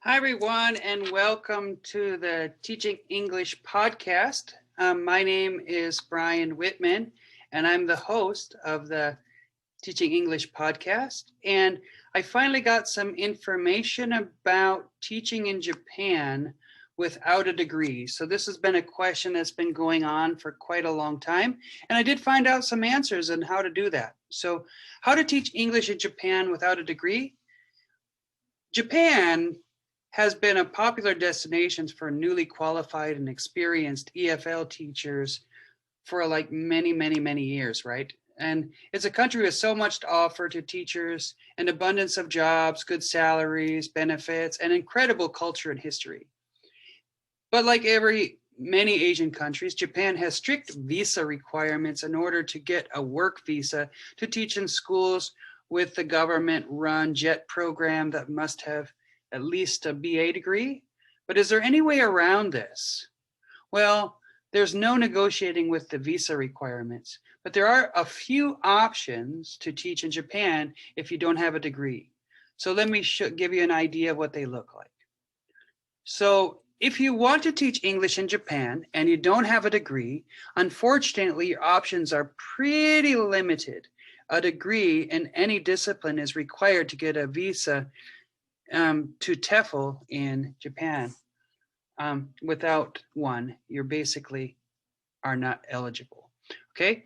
Hi, everyone, and welcome to the Teaching English podcast. My name is Brian Whitman, and I'm the host of the Teaching English podcast. And I finally got some information about teaching in Japan without a degree. So this has been a question that's been going on for quite a long time. And I did find out some answers on how to do that. So how to teach English in Japan without a degree? Japan has been a popular destination for newly qualified and experienced EFL teachers for like many years, right? And it's a country with so much to offer to teachers, an abundance of jobs, good salaries, benefits, and incredible culture and history. But like many Asian countries, Japan has strict visa requirements in order to get a work visa to teach in schools with the government-run JET program that must have at least a BA degree. But is there any way around this? Well, there's no negotiating with the visa requirements, but there are a few options to teach in Japan if you don't have a degree. So let me give you an idea of what they look like. So if you want to teach English in Japan and you don't have a degree, unfortunately, your options are pretty limited. A degree in any discipline is required to get a visa to TEFL in Japan. Without one, you're basically are not eligible. Okay,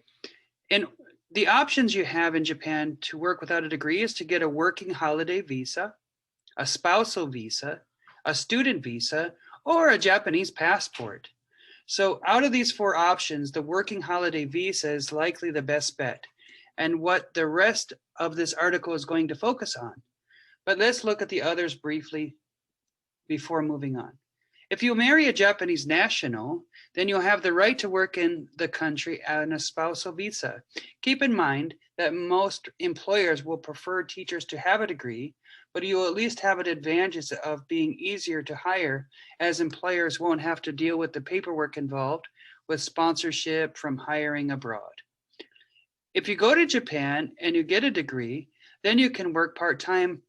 and the options you have in Japan to work without a degree is to get a working holiday visa, a spousal visa, a student visa, or a Japanese passport. So out of these four options, the working holiday visa is likely the best bet, and what the rest of this article is going to focus on. But let's look at the others briefly before moving on. If you marry a Japanese national, then you'll have the right to work in the country on a spousal visa. Keep in mind that most employers will prefer teachers to have a degree, but you will at least have an advantage of being easier to hire, as employers won't have to deal with the paperwork involved with sponsorship from hiring abroad. If you go to Japan and you get a degree, then you can work part-time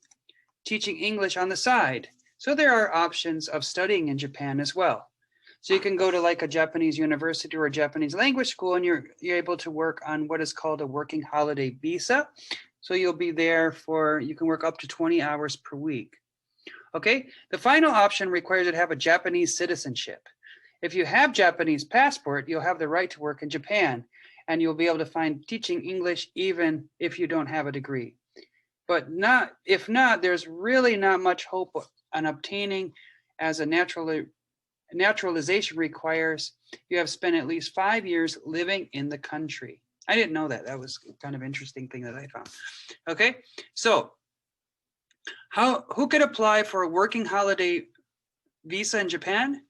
teaching English on the side. So there are options of studying in Japan as well. So you can go to like a Japanese university or a Japanese language school, and you're able to work on what is called a working holiday visa. So you'll be there you can work up to 20 hours per week. Okay, the final option requires you to have a Japanese citizenship. If you have Japanese passport, you'll have the right to work in Japan, and you'll be able to find teaching English even if you don't have a degree. But if not, there's really not much hope on obtaining, as a naturalization requires you have spent at least 5 years living in the country. I didn't know that. That was kind of interesting thing that I found. Okay, so who could apply for a working holiday visa in Japan?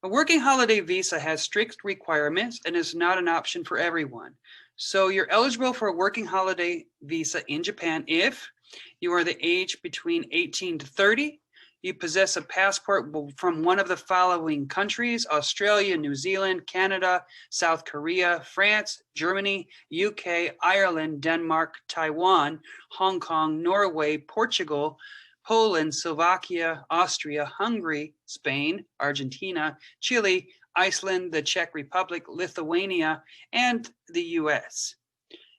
A working holiday visa has strict requirements and is not an option for everyone. So you're eligible for a working holiday visa in Japan if you are the age between 18 to 30, you possess a passport from one of the following countries: Australia, New Zealand, Canada, South Korea, France, Germany, UK, Ireland, Denmark, Taiwan, Hong Kong, Norway, Portugal, Poland, Slovakia, Austria, Hungary, Spain, Argentina, Chile, Iceland, the Czech Republic, Lithuania, and the US.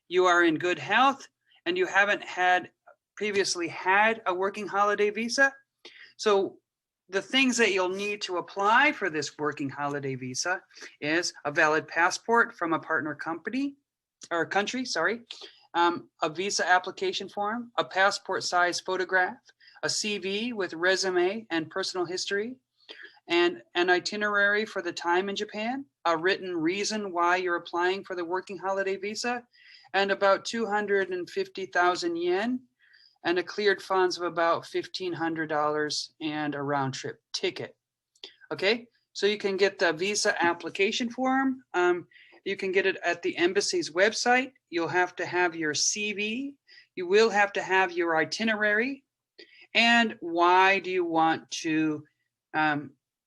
You are in good health and you haven't previously had a working holiday visa. So the things that you'll need to apply for this working holiday visa is a valid passport from a partner company or country, a visa application form, a passport size photograph, a CV with resume and personal history, and an itinerary for the time in Japan, a written reason why you're applying for the working holiday visa, and about 250,000 yen, and a cleared funds of about $1,500 and a round trip ticket. Okay, so you can get the visa application form. You can get it at the embassy's website. You'll have to have your CV. You will have to have your itinerary. And why do you want to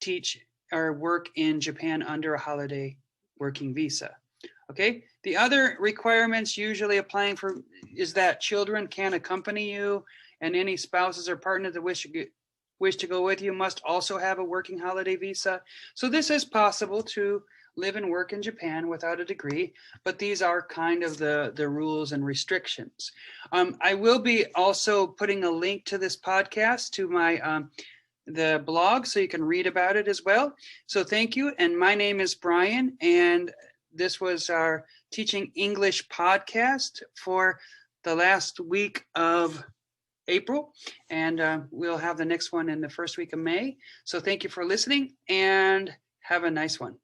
teach or work in Japan under a holiday working visa? Okay, the other requirements usually applying for is that children can accompany you, and any spouses or partners that wish to wish to go with you must also have a working holiday visa. So this is possible to live and work in Japan without a degree, but these are kind of the rules and restrictions. I will be also putting a link to this podcast to my the blog so you can read about it as well. So thank you. And my name is Brian, and this was our Teaching English podcast for the last week of April, and we'll have the next one in the first week of May. So thank you for listening, and have a nice one.